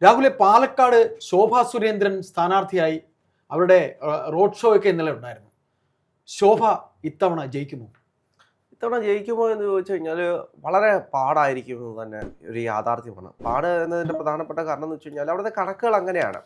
രാഹുലെ, പാലക്കാട് ശോഭാ സുരേന്ദ്രൻ സ്ഥാനാർത്ഥിയായി അവരുടെ road show ഒക്കെ ഇന്നലെ ഉണ്ടായിരുന്നു. ശോഭ ഇത്തവണ ജയിക്കുമോ? ഇത്തവണ ജയിക്കുമോ എന്ന് ചോദിച്ചു കഴിഞ്ഞാൽ വളരെ പാടായിരിക്കും എന്ന് തന്നെ ഒരു യാഥാർത്ഥ്യമാണ്. പാട് എന്നതിൻ്റെ പ്രധാനപ്പെട്ട കാരണം എന്ന് വെച്ച് കഴിഞ്ഞാൽ അവിടുത്തെ കണക്കുകൾ അങ്ങനെയാണ്.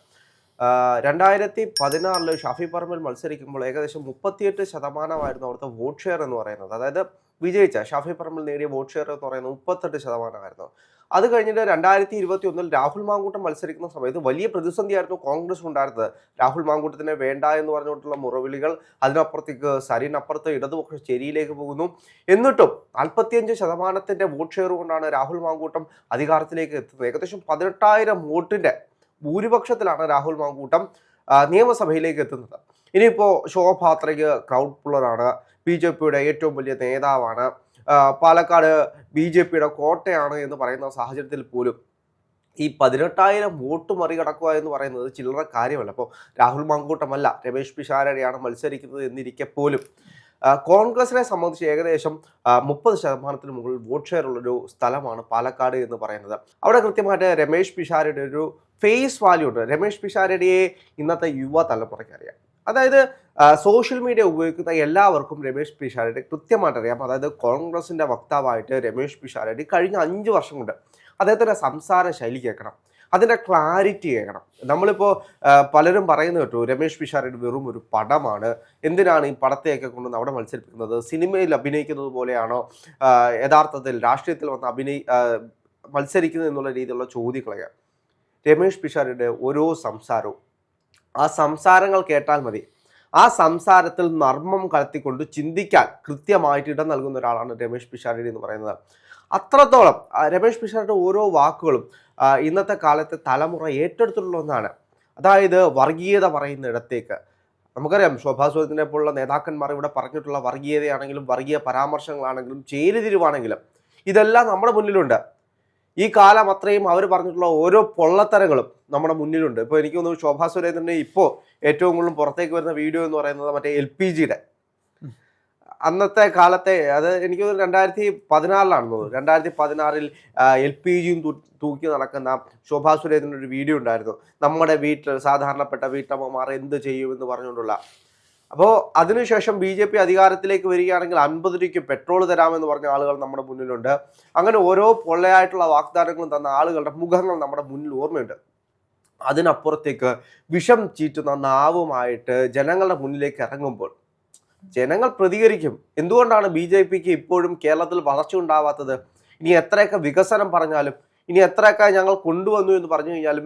2016 ഷാഫി പറമ്പിൽ മത്സരിക്കുമ്പോൾ ഏകദേശം 38% അവിടുത്തെ വോട്ട് ഷെയർ എന്ന് പറയുന്നത്. അതായത് വിജയിച്ച ഷാഫി പറമ്പിൽ നേടിയ വോട്ട് ഷെയർ എന്ന് പറയുന്നത് 38%. അത് കഴിഞ്ഞിട്ട് 2021 രാഹുൽ മാങ്കൂട്ടം മത്സരിക്കുന്ന സമയത്ത് വലിയ പ്രതിസന്ധിയായിരുന്നു കോൺഗ്രസ് ഉണ്ടായിരുന്നത്. രാഹുൽ മാങ്കൂട്ടത്തിനെ വേണ്ട എന്ന് പറഞ്ഞുകൊണ്ടുള്ള മുറവിളികൾ, അതിനപ്പുറത്തേക്ക് സരിനപ്പുറത്ത് ഇടതുപക്ഷ ചേരിയിലേക്ക് പോകുന്നു. എന്നിട്ടും 45% വോട്ട് ഷെയർ കൊണ്ടാണ് രാഹുൽ മാങ്കൂട്ടം അധികാരത്തിലേക്ക് എത്തുന്നത്. ഏകദേശം 18,000 വോട്ടിന്റെ ഭൂരിപക്ഷത്തിലാണ് രാഹുൽ മാങ്കൂട്ടം നിയമസഭയിലേക്ക് എത്തുന്നത്. ഇനിയിപ്പോൾ ശോഭ അത്രയ്ക്ക് ക്രൗഡ് പുള്ളറാണ്, BJPയുടെ ഏറ്റവും വലിയ നേതാവാണ്, പാലക്കാട് BJPയുടെ കോട്ടയാണ് എന്ന് പറയുന്ന സാഹചര്യത്തിൽ പോലും ഈ 18,000 വോട്ട് മറികടക്കുക എന്ന് പറയുന്നത് ചില്ലറ കാര്യമല്ല. അപ്പോൾ രാഹുൽ മാങ്കൂട്ടമല്ല, രമേശ് പിഷാരടിയാണ് മത്സരിക്കുന്നത് എന്നിരിക്കെ പോലും കോൺഗ്രസിനെ സംബന്ധിച്ച് ഏകദേശം 30% മുകളിൽ വോട്ട് ഷെയർ ഉള്ളൊരു സ്ഥലമാണ് പാലക്കാട് എന്ന് പറയുന്നത്. അവിടെ കൃത്യമായിട്ട് രമേശ് പിഷാരടിയുടെ ഒരു ഫേസ് വാല്യൂ ഉണ്ട്. രമേശ് പിഷാരടിയെ ഇന്നത്തെ യുവ തലമുറയ്ക്ക് അറിയാം. അതായത് സോഷ്യൽ മീഡിയ ഉപയോഗിക്കുന്ന എല്ലാവർക്കും രമേശ് പിഷാരടി കൃത്യമായിട്ട് അറിയാം. അതായത് കോൺഗ്രസിൻ്റെ വക്താവായിട്ട് രമേശ് പിഷാരടി കഴിഞ്ഞ 5 വർഷം കൊണ്ട് അദ്ദേഹത്തിൻ്റെ സംസാര ശൈലി കേൾക്കണം, അതിൻ്റെ ക്ലാരിറ്റി കേൾക്കണം. നമ്മളിപ്പോൾ പലരും പറയുന്നത് കേട്ടു, രമേശ് പിഷാരടി വെറും ഒരു പടമാണ്, എന്തിനാണ് ഈ പടത്തെയൊക്കെ കൊണ്ട് അവിടെ മത്സരിപ്പിക്കുന്നത്, സിനിമയിൽ അഭിനയിക്കുന്നത് പോലെയാണോ യഥാർത്ഥത്തിൽ രാഷ്ട്രീയത്തിൽ വന്ന് മത്സരിക്കുന്നത് എന്നുള്ള രീതിയിലുള്ള ചോദ്യങ്ങളൊക്കെ. രമേശ് പിഷാരടിയുടെ ഓരോ സംസാരവും, ആ സംസാരങ്ങൾ കേട്ടാൽ മതി, ആ സംസാരത്തിൽ നർമ്മം കലർത്തിക്കൊണ്ട് ചിന്തിക്കാൻ കൃത്യമായിട്ട് ഇടം നൽകുന്ന ഒരാളാണ് രമേശ് പിഷാരടി എന്ന് പറയുന്നത്. അത്രത്തോളം രമേശ് പിഷാരടിയുടെ ഓരോ വാക്കുകളും ഇന്നത്തെ കാലത്തെ തലമുറ ഏറ്റെടുത്തിട്ടുള്ള ഒന്നാണ്. അതായത് വർഗീയത പറയുന്ന ഇടത്തേക്ക് നമുക്കറിയാം, ശോഭാ സുരേന്ദ്രനെ പോലുള്ള നേതാക്കന്മാർ ഇവിടെ പറഞ്ഞിട്ടുള്ള വർഗീയതയാണെങ്കിലും വർഗീയ പരാമർശങ്ങളാണെങ്കിലും ചേരിതിരിവാണെങ്കിലും ഇതെല്ലാം നമ്മുടെ മുന്നിലുണ്ട്. ഈ കാലം അത്രയും അവർ പറഞ്ഞിട്ടുള്ള ഓരോ പൊള്ളത്തരങ്ങളും നമ്മുടെ മുന്നിലുണ്ട്. ഇപ്പോൾ എനിക്ക് തോന്നുന്നു ശോഭാ സുരേന്ദ്രൻ്റെ ഇപ്പോൾ ഏറ്റവും കൂടുതൽ പുറത്തേക്ക് വരുന്ന വീഡിയോ എന്ന് പറയുന്നത് മറ്റേ LPGയുടെ അന്നത്തെ കാലത്തെ, അത് എനിക്ക് തോന്നുന്നു 2014 തോന്നുന്നു, 2016 LPGയും തൂക്കി നടക്കുന്ന ശോഭാ സുരേന്ദ്രൻ്റെ ഒരു വീഡിയോ ഉണ്ടായിരുന്നു. നമ്മുടെ വീട്ടിൽ സാധാരണപ്പെട്ട വീട്ടമ്മമാർ എന്ത് ചെയ്യുമെന്ന് പറഞ്ഞുകൊണ്ടുള്ള. അപ്പോൾ അതിനുശേഷം BJP അധികാരത്തിലേക്ക് വരികയാണെങ്കിൽ 50 രൂപയ്ക്ക് പെട്രോൾ തരാമെന്ന് പറഞ്ഞ ആളുകൾ നമ്മുടെ മുന്നിലുണ്ട്. അങ്ങനെ ഓരോ പൊള്ളയായിട്ടുള്ള വാഗ്ദാനങ്ങളും തന്ന ആളുകളുടെ മുഖങ്ങൾ നമ്മുടെ മുന്നിൽ ഓർമ്മയുണ്ട്. അതിനപ്പുറത്തേക്ക് വിഷം ചീറ്റുന്ന നാവുമായിട്ട് ജനങ്ങളുടെ മുന്നിലേക്ക് ഇറങ്ങുമ്പോൾ ജനങ്ങൾ പ്രതികരിക്കും. എന്തുകൊണ്ടാണ് BJPക്ക് ഇപ്പോഴും കേരളത്തിൽ വളർച്ച ഉണ്ടാവാത്തത്? ഇനി എത്രയൊക്കെ വികസനം പറഞ്ഞാലും, ഇനി എത്രയൊക്കെ ഞങ്ങൾ കൊണ്ടുവന്നു എന്ന് പറഞ്ഞു കഴിഞ്ഞാലും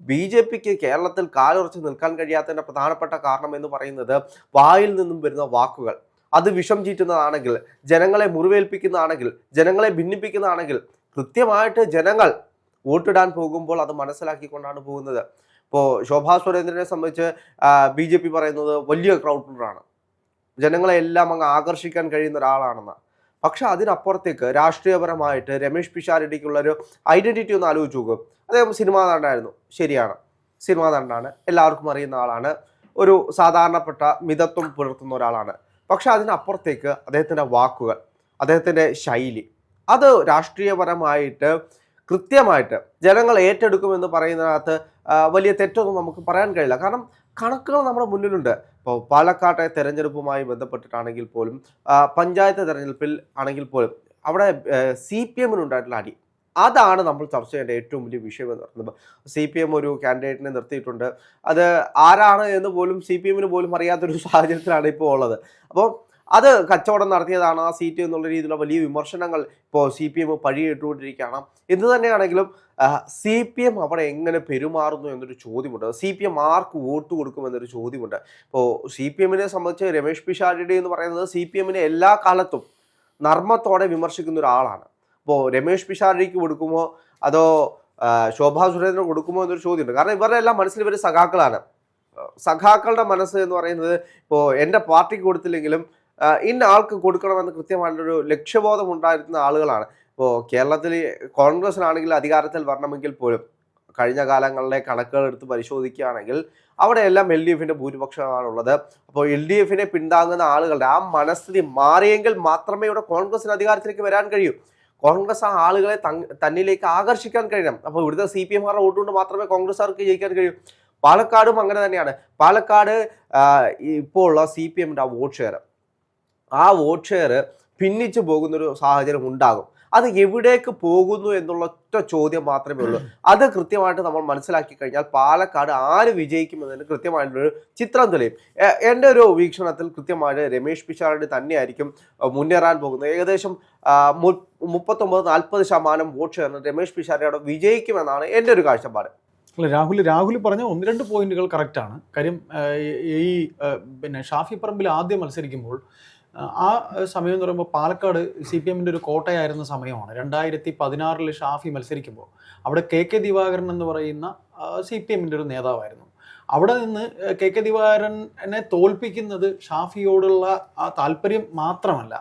BJPക്ക് കേരളത്തിൽ കാലുറച്ച് നിൽക്കാൻ കഴിയാത്തതിൻ്റെ പ്രധാനപ്പെട്ട കാരണം എന്ന് പറയുന്നത് വായിൽ നിന്നും വരുന്ന വാക്കുകൾ. അത് വിഷം ചീറ്റുന്നതാണെങ്കിൽ, ജനങ്ങളെ മുറിവേൽപ്പിക്കുന്നതാണെങ്കിൽ, ജനങ്ങളെ ഭിന്നിപ്പിക്കുന്നതാണെങ്കിൽ കൃത്യമായിട്ട് ജനങ്ങൾ വോട്ടിടാൻ പോകുമ്പോൾ അത് മനസ്സിലാക്കിക്കൊണ്ടാണ് പോകുന്നത്. ഇപ്പോൾ ശോഭാ സുരേന്ദ്രനെ സംബന്ധിച്ച് BJP പറയുന്നത് വലിയ ക്രൗഡ് പുള്ളറാണ്, ജനങ്ങളെ എല്ലാം അങ്ങ് ആകർഷിക്കാൻ കഴിയുന്ന ഒരാളാണെന്ന്. പക്ഷെ അതിനപ്പുറത്തേക്ക് രാഷ്ട്രീയപരമായിട്ട് രമേശ് പിഷാരടിക്കുള്ളൊരു ഐഡന്റിറ്റി ഒന്ന് ആലോചിച്ച് നോക്കും. അദ്ദേഹം സിനിമാ നടനായിരുന്നു, ശരിയാണ്, സിനിമാ നടനാണ്, എല്ലാവർക്കും അറിയുന്ന ആളാണ്, ഒരു സാധാരണപ്പെട്ട മിതത്വം പുലർത്തുന്ന ഒരാളാണ്. പക്ഷെ അതിനപ്പുറത്തേക്ക് അദ്ദേഹത്തിൻ്റെ വാക്കുകൾ, അദ്ദേഹത്തിൻ്റെ ശൈലി, അത് രാഷ്ട്രീയപരമായിട്ട് കൃത്യമായിട്ട് ജനങ്ങൾ ഏറ്റെടുക്കുമെന്ന് പറയുന്നതിനകത്ത് വലിയ തെറ്റൊന്നും നമുക്ക് പറയാൻ കഴിയില്ല. കാരണം കണക്കുകൾ നമ്മുടെ മുന്നിലുണ്ട്. ഇപ്പോൾ പാലക്കാട്ടെ തെരഞ്ഞെടുപ്പുമായി ബന്ധപ്പെട്ടിട്ടാണെങ്കിൽ പോലും, പഞ്ചായത്ത് തെരഞ്ഞെടുപ്പിൽ ആണെങ്കിൽ പോലും അവിടെ CPM ഉണ്ടായിട്ടുള്ള അടി, അതാണ് നമ്മൾ ചർച്ച ചെയ്യേണ്ട ഏറ്റവും വലിയ വിഷയം എന്ന് പറയുന്നത്. CPM ഒരു കാൻഡിഡേറ്റിനെ നിർത്തിയിട്ടുണ്ട്. അത് ആരാണ് എന്ന് പോലും CPM പോലും അറിയാത്തൊരു സാഹചര്യത്തിലാണ് ഇപ്പോൾ ഉള്ളത്. അപ്പോൾ അത് കച്ചവടം നടത്തിയതാണ് ആ സീറ്റ് എന്നുള്ള രീതിയിലുള്ള വലിയ വിമർശനങ്ങൾ ഇപ്പോൾ CPM പഴിയിട്ടുകൊണ്ടിരിക്കുകയാണ്. എന്ത് തന്നെയാണെങ്കിലും CPM അവിടെ എങ്ങനെ പെരുമാറുന്നു എന്നൊരു ചോദ്യമുണ്ട്. CPM ആർക്ക് വോട്ട് കൊടുക്കുമെന്നൊരു ചോദ്യമുണ്ട്. ഇപ്പോൾ CPMനെ സംബന്ധിച്ച് രമേശ് പിഷാരടി എന്ന് പറയുന്നത് CPMനെ എല്ലാ കാലത്തും നർമ്മത്തോടെ വിമർശിക്കുന്ന ഒരാളാണ്. അപ്പോൾ രമേശ് പിഷാരടിക്ക് കൊടുക്കുമോ അതോ ശോഭാ സുരേന്ദ്രൻ കൊടുക്കുമോ എന്നൊരു ചോദ്യമുണ്ട്. കാരണം ഇവരുടെ എല്ലാം മനസ്സിൽ ഇവർ സഖാക്കളാണ്. സഖാക്കളുടെ മനസ്സ് എന്ന് പറയുന്നത് ഇപ്പോൾ എൻ്റെ പാർട്ടിക്ക് കൊടുത്തില്ലെങ്കിലും ഇന്ന ആൾക്ക് കൊടുക്കണമെന്ന് കൃത്യമായിട്ടൊരു ലക്ഷ്യബോധം ഉണ്ടായിരുന്ന ആളുകളാണ്. ഇപ്പോൾ കേരളത്തിൽ കോൺഗ്രസിനാണെങ്കിൽ അധികാരത്തിൽ വരണമെങ്കിൽ പോലും കഴിഞ്ഞ കാലങ്ങളിലെ കണക്കുകൾ എടുത്ത് പരിശോധിക്കുകയാണെങ്കിൽ അവിടെയെല്ലാം LDFിൻ്റെ ഭൂരിപക്ഷമാണുള്ളത്. അപ്പോൾ LDFിനെ പിന്താങ്ങുന്ന ആളുകളുടെ ആ മനസ്ഥിതി മാറിയെങ്കിൽ മാത്രമേ ഇവിടെ കോൺഗ്രസിന് അധികാരത്തിലേക്ക് വരാൻ കഴിയൂ. കോൺഗ്രസ് ആ ആളുകളെ തന്നിലേക്ക് ആകർഷിക്കാൻ കഴിയണം. അപ്പോൾ ഇവിടുത്തെ CPM വോട്ട് കൊണ്ട് മാത്രമേ കോൺഗ്രസ്സുകാർക്ക് ജയിക്കാൻ കഴിയൂ. പാലക്കാടും അങ്ങനെ തന്നെയാണ്. പാലക്കാട് ഇപ്പോൾ ഉള്ള CPM ആ വോട്ട് ഷെയർ ഭിന്നിച്ചു പോകുന്നൊരു സാഹചര്യം ഉണ്ടാകും. അത് എവിടേക്ക് പോകുന്നു എന്നുള്ള ഒറ്റ ചോദ്യം മാത്രമേ ഉള്ളൂ. അത് കൃത്യമായിട്ട് നമ്മൾ മനസ്സിലാക്കി കഴിഞ്ഞാൽ പാലക്കാട് ആര് വിജയിക്കുമെന്നതിന് കൃത്യമായിട്ടൊരു ചിത്രം തെളിയും. എൻ്റെ ഒരു വീക്ഷണത്തിൽ കൃത്യമായിട്ട് രമേശ് പിഷാരടി തന്നെയായിരിക്കും മുന്നേറാൻ പോകുന്നത്. ഏകദേശം 39-40% വോട്ട് ഷെയറിന് രമേശ് പിഷാരടി വിജയിക്കുമെന്നാണ് എൻ്റെ ഒരു കാഴ്ചപ്പാട്. അല്ല, രാഹുൽ പറഞ്ഞ 1-2 പോയിന്റുകൾ കറക്റ്റാണ്. കാര്യം ഈ ഷാഫി പറമ്പിൽ ആദ്യം മത്സരിക്കുമ്പോൾ ആ സമയം എന്ന് പറയുമ്പോൾ പാലക്കാട് CPMൻ്റെ ഒരു കോട്ടയായിരുന്ന സമയമാണ്. 2016 ഷാഫി മത്സരിക്കുമ്പോൾ അവിടെ KK ദിവാകരൻ എന്ന് പറയുന്ന CPMൻ്റെ ഒരു നേതാവായിരുന്നു. അവിടെ നിന്ന് KK ദിവാകരനെ തോൽപ്പിക്കുന്നത് ഷാഫിയോടുള്ള ആ താല്പര്യം മാത്രമല്ല,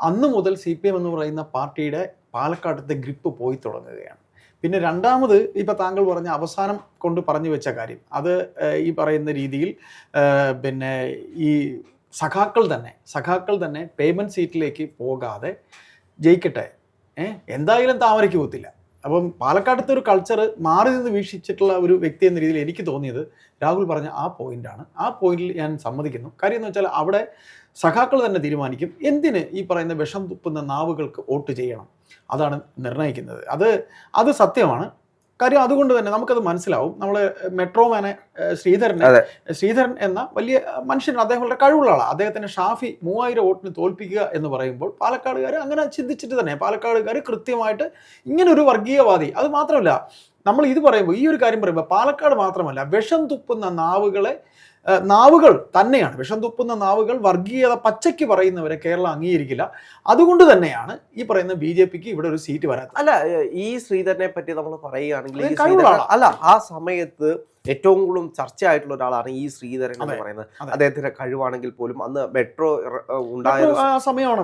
അന്ന് മുതൽ CPM എന്ന് പറയുന്ന പാർട്ടിയുടെ പാലക്കാട്ടത്തെ ഗ്രിപ്പ് പോയി തുടങ്ങുകയാണ്. പിന്നെ രണ്ടാമത് ഇപ്പം താങ്കൾ പറഞ്ഞ അവസാനം കൊണ്ട് പറഞ്ഞു വെച്ച കാര്യം, അത് ഈ പറയുന്ന രീതിയിൽ പിന്നെ ഈ സഖാക്കൾ തന്നെ പേയ്മെൻറ്റ് സീറ്റിലേക്ക് പോകാതെ ജയിക്കട്ടെ, എന്തായാലും താമരയ്ക്ക് പോത്തില്ല. അപ്പം പാലക്കാടത്തെ ഒരു കൾച്ചർ മാറി നിന്ന് വീക്ഷിച്ചിട്ടുള്ള ഒരു വ്യക്തി എന്ന രീതിയിൽ എനിക്ക് തോന്നിയത് രാഹുൽ പറഞ്ഞ ആ പോയിന്റാണ്. ആ പോയിന്റിൽ ഞാൻ സമ്മതിക്കുന്നു. കാര്യം എന്ന് വെച്ചാൽ അവിടെ സഖാക്കൾ തന്നെ തീരുമാനിക്കും എന്തിന് ഈ പറയുന്ന വിഷം തുപ്പുന്ന നാവുകൾക്ക് വോട്ട് ചെയ്യണം, അതാണ് നിർണ്ണയിക്കുന്നത്. അത് സത്യമാണ്. കാര്യം അതുകൊണ്ട് തന്നെ നമുക്കത് മനസ്സിലാവും. നമ്മൾ മെട്രോമാനെ ശ്രീധരൻ എന്ന വലിയ മനുഷ്യൻ, അദ്ദേഹം വളരെ കഴിവുള്ള ആളാണ്. അദ്ദേഹത്തിന് ഷാഫി 3000 വോട്ടിന് തോൽപ്പിക്കുക എന്ന് പറയുമ്പോൾ പാലക്കാടുകാർ അങ്ങനെ ചിന്തിച്ചിട്ട് തന്നെ പാലക്കാടുകാർ കൃത്യമായിട്ട് ഇങ്ങനെ ഒരു വർഗീയവാദി, അത് മാത്രമല്ല നമ്മൾ ഇത് പറയുമ്പോൾ ഈ ഒരു കാര്യം പറയുമ്പോൾ പാലക്കാട് മാത്രമല്ല, വിഷം തുപ്പുന്ന നാവുകൾ തന്നെയാണ്, വിഷം തുപ്പുന്ന നാവുകൾ, വർഗീയത പച്ചയ്ക്ക് പറയുന്നവരെ കേരളം അംഗീകരിക്കില്ല. അതുകൊണ്ട് തന്നെയാണ് ഈ പറയുന്ന BJPക്ക് ഇവിടെ ഒരു സീറ്റ് വരാത്തത്. അല്ല, ഈ ശ്രീധരനെ പറ്റി നമ്മൾ പറയുകയാണെങ്കിൽ ആ സമയത്ത് ഏറ്റവും കൂടുതൽ ചർച്ചയായിട്ടുള്ള ഒരാളാണ് ഈ ശ്രീധരൻ എന്ന് പറയുന്നത്. അദ്ദേഹത്തിന്റെ കഴിവാണെങ്കിൽ പോലും അന്ന് മെട്രോ ഉണ്ടായ സമയമാണ്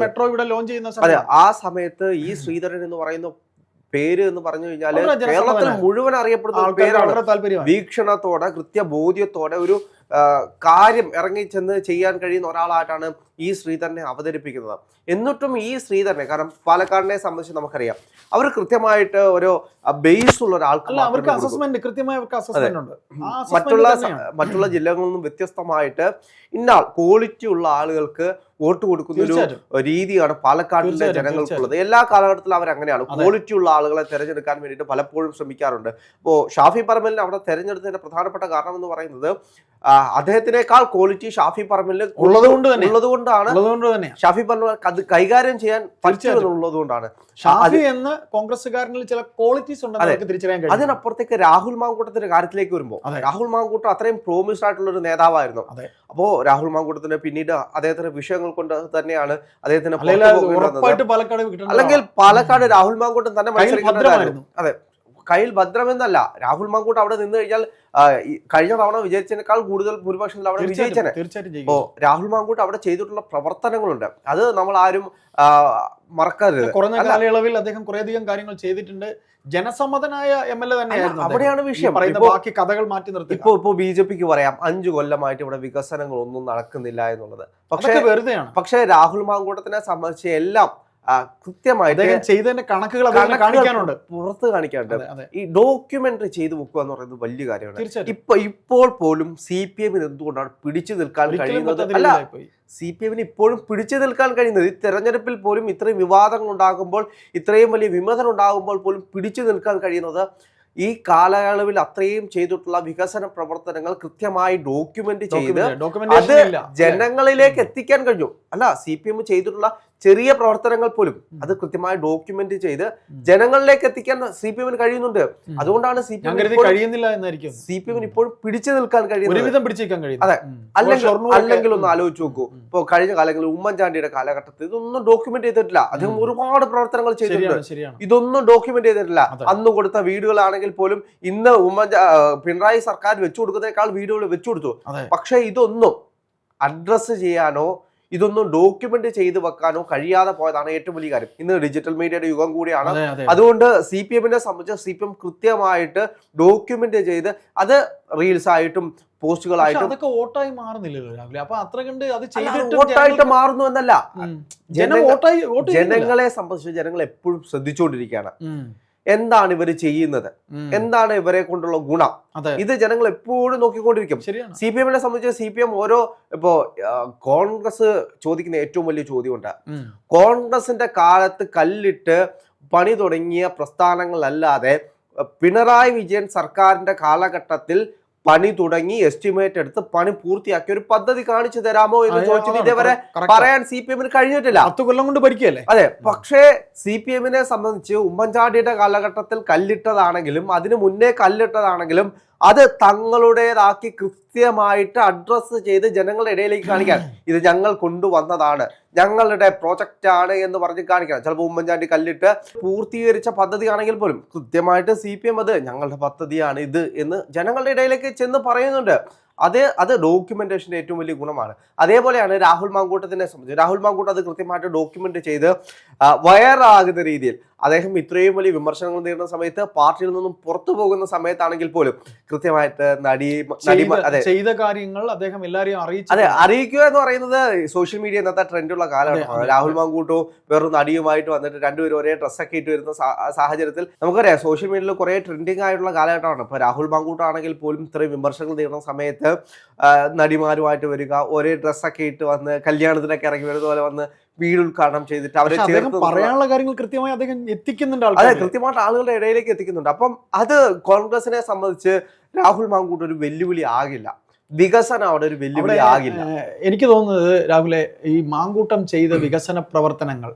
മെട്രോ ഇവിടെ ലോഞ്ച് ചെയ്യുന്ന. അതെ, ആ സമയത്ത് ഈ ശ്രീധരൻ എന്ന് പറയുന്ന പേര് എന്ന് പറഞ്ഞു കഴിഞ്ഞാൽ കേരളത്തിൽ മുഴുവൻ അറിയപ്പെടുന്ന പേരാണ്. വീക്ഷണത്തോടെ കൃത്യബോധ്യത്തോടെ ഒരു കാര്യം ഇറങ്ങിച്ചെന്ന് ചെയ്യാൻ കഴിയുന്ന ഒരാളായിട്ടാണ് ഈ ശ്രീധരനെ അവതരിപ്പിക്കുന്നത്. എന്നിട്ടും ഈ ശ്രീധരനെ, കാരണം പാലക്കാടിനെ സംബന്ധിച്ച് നമുക്കറിയാം, അവർ കൃത്യമായിട്ട് ഒരു ബേസ് ഉള്ള ഒരാൾക്ക് മറ്റുള്ള ജില്ലകളിൽ നിന്നും വ്യത്യസ്തമായിട്ട് ഇന്നാൾ ക്വാളിറ്റി ഉള്ള ആളുകൾക്ക് വോട്ട് കൊടുക്കുന്ന ഒരു രീതിയാണ് പാലക്കാടിലെ ജനങ്ങൾക്കുള്ളത്. എല്ലാ കാലഘട്ടത്തിലും അവർ അങ്ങനെയാണ്, ക്വാളിറ്റി ഉള്ള ആളുകളെ തെരഞ്ഞെടുക്കാൻ വേണ്ടിയിട്ട് പലപ്പോഴും ശ്രമിക്കാറുണ്ട്. ഇപ്പോൾ ഷാഫി പറമ്പലിനെ അവിടെ തെരഞ്ഞെടുത്തതിന്റെ പ്രധാനപ്പെട്ട കാരണം എന്ന് പറയുന്നത് അദ്ദേഹത്തിനേക്കാൾ ക്വാളിറ്റി ഷാഫി പറമ്പലിന് ഉള്ളതുകൊണ്ടാണ് ഷാഫി പറമ്പൽ അത് കൈകാര്യം ചെയ്യാൻ പറ്റുന്നത് കൊണ്ടാണ്. ഷാഫി എന്ന കോൺഗ്രസ്സുകാരനിൽ ചില ക്വാളിറ്റീസ് ഉണ്ടെന്ന് തിരിച്ചറിയാൻ കഴിയും. അതിനപ്പുറത്തേക്ക് രാഹുൽ മാങ്കൂട്ടത്തിന്റെ കാര്യത്തിലേക്ക് വരുമ്പോൾ, രാഹുൽ മാങ്കൂട്ടം അത്രയും പ്രോമിസ്ഡ് ആയിട്ടുള്ള ഒരു നേതാവായിരുന്നു. അപ്പോ രാഹുൽ മാങ്കൂട്ടത്തിന് പിന്നീട് അദ്ദേഹത്തിന്റെ വിഷയങ്ങൾ കൊണ്ട് തന്നെയാണ് അദ്ദേഹത്തിന് അല്ലെങ്കിൽ പാലക്കാട് രാഹുൽ മാങ്കൂട്ടം തന്നെ മത്സരിക്കുന്നതായിരുന്നു. അതെ, കയ്യിൽ ഭദ്രമെന്നല്ല, രാഹുൽ മാങ്കൂട്ടം അവിടെ നിന്ന് കഴിഞ്ഞാൽ കഴിഞ്ഞ തവണ വിജയിച്ചതിനേക്കാൾ കൂടുതൽ ഭൂരിപക്ഷത്തിൽ അവിടെ വിജയിച്ചനെ. അപ്പോ രാഹുൽ മാങ്കൂട്ടം അവിടെ ചെയ്തിട്ടുള്ള പ്രവർത്തനങ്ങളുണ്ട്, അത് നമ്മൾ ആരും മറക്കരുത്. കുറഞ്ഞ കാലയളവിൽ അദ്ദേഹം കുറേയധികം കാര്യങ്ങൾ ചെയ്തിട്ടുണ്ട്. ജനസമ്മതനായ MLA തന്നെയായിരുന്നു. അവിടെയാണ് വിഷയം. ബാക്കി കഥകൾ മാറ്റി നിർത്തി ഇപ്പൊ BJPക്ക് പറയാം 5 കൊല്ലമായിട്ട് ഇവിടെ വികസനങ്ങളൊന്നും നടക്കുന്നില്ല എന്നുള്ളത്. പക്ഷേ രാഹുൽ മാങ്കൂട്ടത്തിനെ സംബന്ധിച്ച് എല്ലാം കൃത്യമായിട്ട് ചെയ്തതിന്റെ കണക്കുകൾ പുറത്ത് കാണിക്കാനുണ്ട്. ഈ ഡോക്യുമെന്ററി ചെയ്തു വെക്കുക എന്ന് പറയുന്നത് വലിയ കാര്യമാണ്. ഇപ്പോൾ പോലും CPMന് എന്തുകൊണ്ടാണ് പിടിച്ചു നിൽക്കാൻ കഴിയുന്നത്? അല്ല, CPMന് ഇപ്പോഴും പിടിച്ചു നിൽക്കാൻ കഴിയുന്നത്, ഈ തെരഞ്ഞെടുപ്പിൽ പോലും ഇത്രയും വിവാദങ്ങൾ ഉണ്ടാകുമ്പോൾ, ഇത്രയും വലിയ വിമതനം ഉണ്ടാകുമ്പോൾ പോലും പിടിച്ചു നിൽക്കാൻ കഴിയുന്നത് ഈ കാലയളവിൽ അത്രയും ചെയ്തിട്ടുള്ള വികസന പ്രവർത്തനങ്ങൾ കൃത്യമായി ഡോക്യുമെന്റ് ചെയ്ത് അത് ജനങ്ങളിലേക്ക് എത്തിക്കാൻ കഴിഞ്ഞു. അല്ല, CPM ചെയ്തിട്ടുള്ള ചെറിയ പ്രവർത്തനങ്ങൾ പോലും അത് കൃത്യമായി ഡോക്യുമെന്റ് ചെയ്ത് ജനങ്ങളിലേക്ക് എത്തിക്കാൻ CPMന് കഴിയുന്നുണ്ട്. അതുകൊണ്ടാണ് CPMന് ഇപ്പോഴും പിടിച്ചു നിൽക്കാൻ കഴിയുന്നത്. അതെ, അല്ലെങ്കിൽ ഒന്ന് ആലോചിച്ച് നോക്കൂ. ഇപ്പൊ കഴിഞ്ഞ കാലങ്ങളിൽ ഉമ്മൻചാണ്ടിയുടെ കാലഘട്ടത്തിൽ ഇതൊന്നും ഡോക്യുമെന്റ് ചെയ്തിട്ടില്ല. അദ്ദേഹം ഒരുപാട് പ്രവർത്തനങ്ങൾ ചെയ്തിട്ടുണ്ട്, ഇതൊന്നും ഡോക്യുമെന്റ് ചെയ്തിട്ടില്ല. അന്ന് കൊടുത്ത വീടുകളാണെങ്കിൽ പോലും ഇന്ന് പിണറായി സർക്കാർ വെച്ചു കൊടുക്കുന്നതിനേക്കാൾ വീടുകൾ വെച്ചു കൊടുത്തു. പക്ഷെ ഇതൊന്നും അഡ്രസ് ചെയ്യാനോ ഇതൊന്നും ഡോക്യുമെന്റ് ചെയ്ത് വെക്കാനോ കഴിയാതെ പോയതാണ് ഏറ്റവും വലിയ കാര്യം. ഇന്ന് ഡിജിറ്റൽ മീഡിയയുടെ യുഗം കൂടിയാണ്. അതുകൊണ്ട് CPMനെ സംബന്ധിച്ച് CPM കൃത്യമായിട്ട് ഡോക്യുമെന്റ് ചെയ്ത് അത് റീൽസ് ആയിട്ടും പോസ്റ്റുകളായിട്ടും അതൊക്കെ വോട്ടായി മാറുന്നില്ലല്ലോ രാഹുൽ. അപ്പൊ അത്ര കണ്ട് അത് വോട്ടായിട്ട് മാറുന്നു എന്നല്ല, വോട്ട് ജനങ്ങളെ സംബന്ധിച്ച് ജനങ്ങൾ എപ്പോഴും ശ്രദ്ധിച്ചുകൊണ്ടിരിക്കുകയാണ്. എന്താണ് ഇവർ ചെയ്യുന്നത്, എന്താണ് ഇവരെ കൊണ്ടുള്ള ഗുണം, ഇത് ജനങ്ങൾ എപ്പോഴും നോക്കിക്കൊണ്ടിരിക്കും. CPM-നെ സംബന്ധിച്ച് CPM ഇപ്പോ കോൺഗ്രസ് ചോദിക്കുന്ന ഏറ്റവും വലിയ ചോദ്യമുണ്ട്. കോൺഗ്രസിന്റെ കാലത്ത് കല്ലിട്ട് പണി തുടങ്ങിയ പ്രസ്ഥാനങ്ങളല്ലാതെ പിണറായി വിജയൻ സർക്കാരിന്റെ കാലഘട്ടത്തിൽ പണി തുടങ്ങി എസ്റ്റിമേറ്റ് എടുത്ത് പണി പൂർത്തിയാക്കിയ ഒരു പദ്ധതി കാണിച്ചു തരാമോ എന്ന് ചോദിച്ചിട്ട് ഇതേവരെ പറയാൻ CPM-ന് കഴിഞ്ഞിട്ടില്ല. 10 കൊല്ലം കൊണ്ട് ഭരിക്കല്ലേ. അതെ, പക്ഷേ CPM-നെ സംബന്ധിച്ച് ഉമ്മൻചാണ്ടിയുടെ കാലഘട്ടത്തിൽ കല്ലിട്ടതാണെങ്കിലും അതിനു മുന്നേ കല്ലിട്ടതാണെങ്കിലും അത് തങ്ങളുടേതാക്കി കൃത്യമായിട്ട് അഡ്രസ്സ് ചെയ്ത് ജനങ്ങളുടെ ഇടയിലേക്ക് കാണിക്കാൻ, ഇത് ഞങ്ങൾ കൊണ്ടുവന്നതാണ്, ഞങ്ങളുടെ പ്രോജക്റ്റ് ആണ് എന്ന് പറഞ്ഞ് കാണിക്കണം. ചിലപ്പോൾ ഉമ്മൻചാണ്ടി കല്ലിട്ട് പൂർത്തീകരിച്ച പദ്ധതി ആണെങ്കിൽ പോലും കൃത്യമായിട്ട് CPM അത് ഞങ്ങളുടെ പദ്ധതിയാണ് ഇത് എന്ന് ജനങ്ങളുടെ ഇടയിലേക്ക് ചെന്ന് പറയുന്നുണ്ട്. അത് ഡോക്യുമെന്റേഷന്റെ ഏറ്റവും വലിയ ഗുണമാണ്. അതേപോലെയാണ് രാഹുൽ മാങ്കൂട്ടത്തിനെ സംബന്ധിച്ച്. രാഹുൽ മാങ്കൂട്ടം അത് കൃത്യമായിട്ട് ഡോക്യുമെന്റ് ചെയ്ത് വൈറലാകുന്ന രീതിയിൽ അദ്ദേഹം ഇത്രയും വലിയ വിമർശനങ്ങൾ നേരിടുന്ന സമയത്ത് പാർട്ടിയിൽ നിന്നും പുറത്തു പോകുന്ന സമയത്താണെങ്കിൽ പോലും കൃത്യമായിട്ട് ചെയ്ത കാര്യങ്ങൾ അദ്ദേഹം എല്ലാവരെയും അറിയിക്കുക എന്ന് പറയുന്നത് സോഷ്യൽ മീഡിയ ഇന്നത്തെ ട്രെൻഡുള്ള കാലഘട്ടമാണ്. രാഹുൽ മാങ്കൂട്ടവും വേറൊരു നടിയുമായിട്ട് വന്നിട്ട് രണ്ടുപേരും ഒരേ ഡ്രസ്സൊക്കെ ഇട്ട് വരുന്ന സാഹചര്യത്തിൽ നമുക്കറിയാം സോഷ്യൽ മീഡിയയിൽ കുറെ ട്രെൻഡിങ് ആയിട്ടുള്ള കാലഘട്ടമാണ്. ഇപ്പൊ രാഹുൽ മാങ്കൂട്ടം ആണെങ്കിൽ പോലും ഇത്രയും വിമർശനങ്ങൾ നേരിടുന്ന സമയത്ത് നടിമാരുമായിട്ട് വരിക, ഒരേ ഡ്രസ്സൊക്കെ ഇട്ട് വന്ന് കല്യാണത്തിനൊക്കെ ഇറങ്ങി വരുന്ന പോലെ വന്ന് വീട് ഉദ്ഘാടനം ചെയ്തിട്ട് അവരെ പറയാനുള്ള കാര്യങ്ങൾ കൃത്യമായി അദ്ദേഹം എത്തിക്കുന്നുണ്ട്. അതെ, കൃത്യമായിട്ട് ആളുകളുടെ ഇടയിലേക്ക് എത്തിക്കുന്നുണ്ട്. അപ്പം അത് കോൺഗ്രസിനെ സംബന്ധിച്ച് രാഹുൽ മാങ്കൂട്ടം ഒരു വെല്ലുവിളി ആകില്ല, വികസനം അവിടെ ഒരു വെല്ലുവിളി ആകില്ല. എനിക്ക് തോന്നുന്നത് രാഹുലെ, ഈ മാങ്കൂട്ടം ചെയ്ത വികസന പ്രവർത്തനങ്ങൾ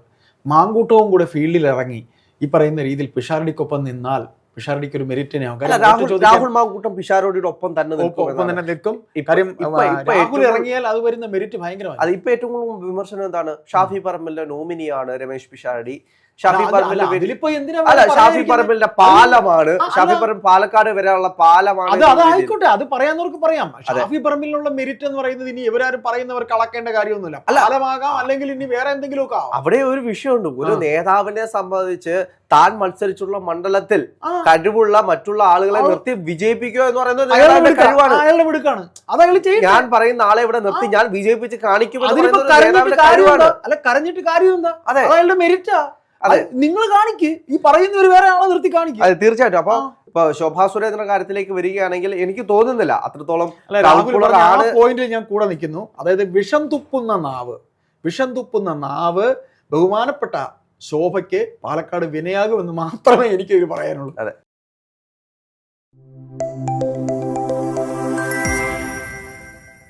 മാങ്കൂട്ടവും കൂടെ ഫീൽഡിൽ ഇറങ്ങി ഈ പറയുന്ന രീതിയിൽ പിഷാരടിക്കൊപ്പം നിന്നാൽ പിഷാരടിക്ക് ഒരു മെറിറ്റിനെ രാഹുൽ മാങ്കൂട്ടം പിഷാരടിയുടെ ഒപ്പം തന്നെ നിൽക്കും. കാര്യം രാഹുൽ ഇറങ്ങിയാൽ അത് വരുന്ന മെറിറ്റ് ഭയങ്കരമാണ്. അത് ഇപ്പൊ ഏറ്റവും കൂടുതൽ വിമർശനം എന്താണ്? ഷാഫി പറമ്പലിന്റെ നോമിനിയാണ് രമേശ് പിഷാരടി. ഷാഫി പറമ്പലിന്റെ പാലമാണ്, ഷാഫി പറമ്പിൽ പാലക്കാട് വരെയുള്ള പാലമാണ്. അത് ആയിക്കോട്ടെ, അത് പറയാന്നവർക്ക് പറയാം. ഷാഫി പറമ്പിലുള്ള മെറിറ്റ് എന്ന് പറയുന്നത് ഇനി ഇവരാരും പറയുന്നവർക്ക് അളക്കേണ്ട കാര്യമൊന്നുമില്ല. പാലമാകാം, അല്ലെങ്കിൽ ഇനി വേറെ എന്തെങ്കിലും ഒക്കെ ആവാം. അവിടെ ഒരു വിഷയമുണ്ട്. ഒരു നേതാവിനെ സംബന്ധിച്ച് താൻ മത്സരിച്ചുള്ള മണ്ഡലത്തിൽ കഴിവുള്ള മറ്റുള്ള ആളുകളെ നിർത്തി വിജയിപ്പിക്കുക എന്ന് പറയുന്നത് കഴിവാണ്. ഞാൻ പറയുന്ന ആളെ ഇവിടെ നിർത്തി ഞാൻ വിജയിപ്പിച്ച് കാണിക്കുമെന്ന് കരഞ്ഞിട്ട് കാര്യം എന്താ? അയാളുടെ മെറിറ്റാ. നിങ്ങൾ കാണിക്ക്, ഈ പറയുന്നവർ വേറെ ആളെ നിർത്തി കാണിക്കും. അതെ, തീർച്ചയായിട്ടും. അപ്പൊ ഇപ്പൊ ശോഭാ സുരേന്ദ്രന്റെ കാര്യത്തിലേക്ക് വരികയാണെങ്കിൽ എനിക്ക് തോന്നുന്നില്ല അത്രത്തോളം പോയിന്റ് ഞാൻ കൂടെ നിൽക്കുന്നു. അതായത് വിഷം തുപ്പുന്ന നാവ് ബഹുമാനപ്പെട്ട ശോഭയ്ക്ക് പാലക്കാട് വിനയാകുമെന്ന് മാത്രമേ എനിക്ക് പറയാനുള്ളൂ. അതെ.